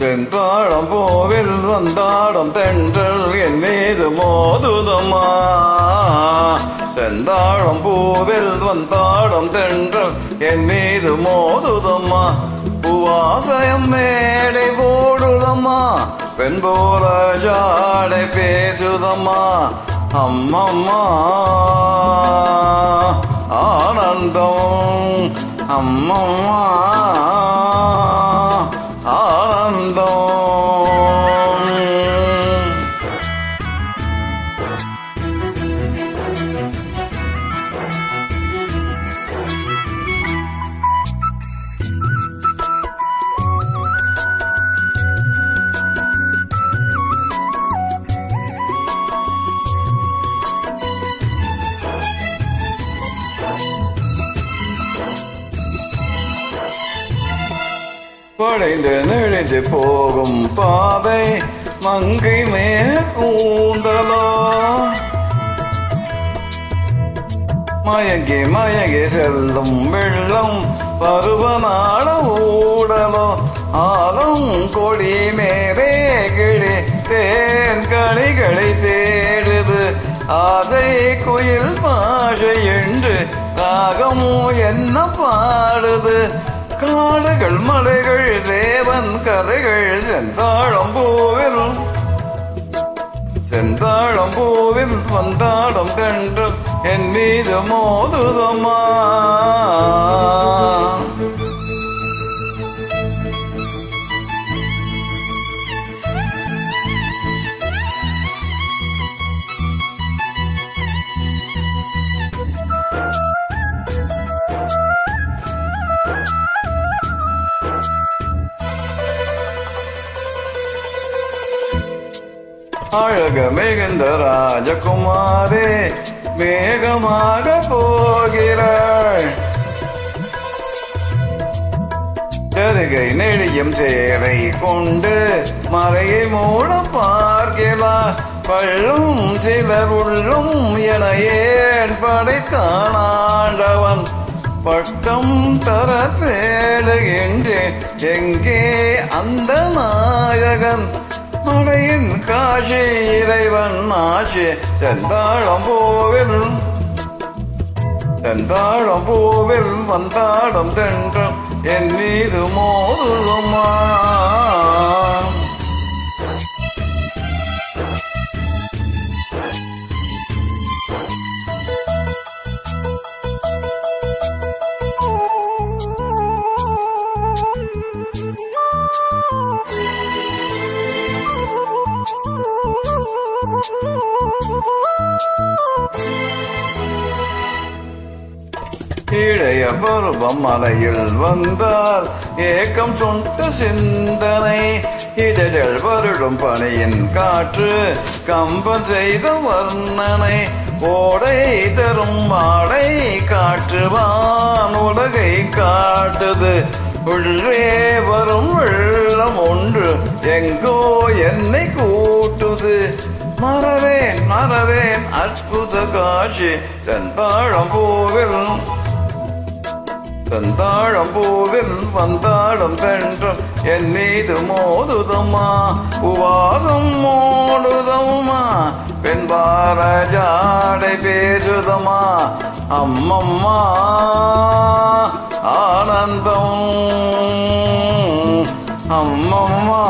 தென்தாழம் பூவில் வந்தாடும் தென்றல் என் மீது மோதுதம்மா. செந்தாழம் பூவில் வந்தாடும் தென்றல் என் மீது மோதுதம்மா. பூவாசயம் மேடை போடுதம்மா, பெண் போல ஜாடை பேசுதம்மா. அம்மம்மா ஆனந்தம், அம்மம்மா ஆனந்தம். படைந்து நெளிந்து போகும் பாதை மங்கை மேற்கூந்தலோ, மயங்கி மயங்கி செல்லும் வெள்ளம் பருவநாட ஊடலோ. ஆலம் கொடி மேலே கிளி தேன் களிகளை தேடுது, ஆசை குயில் பாஷை என்று ராகமும் என்ன பாடுது. காடுகள் மலைகள் தேவன் கதைகள் செந்தாழம் பூவில், செந்தாழம் பூவில் வந்தாடும் தென்றல் என் மீது மோதுதம்மா. அழக மிகுந்த ராஜகுமாரே வேகமாக போகிறாள், ஜருகை நெளியும் சேலை கொண்டு மலையை மூட பார்க்கிறார். பள்ளும் சிலர் உள்ளும் என ஏன் படைத்தான் ஆண்டவன், பட்டம் தர தேடுகின்றேன் எங்கே அந்த நாயகன். மலையின் காட்சி இறைவன் ஆட்சி செந்தாழம் பூவில், செந்தாழம் பூவில் வந்தாடும் தென்றல் என் மீது மோதுதம்மா. இளைய பருவம் மலையில் வந்தால் ஏக்கம் சொட்ட சிந்தனை, இதழ் வருடும் பணியின் காற்று கம்பன் செய்த வர்ணனை. ஓடை தரும் மாடை காற்றுவான் உலகை காட்டுது, உள்ளே வரும் வெள்ளம் ஒன்று எங்கோ என்னை கூட்டுது. மறவேன் மறவேன் அற்புத காட்சி செந்தாழம் பூவில், செந்தாழம் பூவில் வந்தாடும் தென்றல் என் மீது மோதுதம்மா. உவாசம் மோடுதம்மா, பெண் பார ஜாடை பேசுதம்மா. அம்மம்மா ஆனந்தம், அம்மம்மா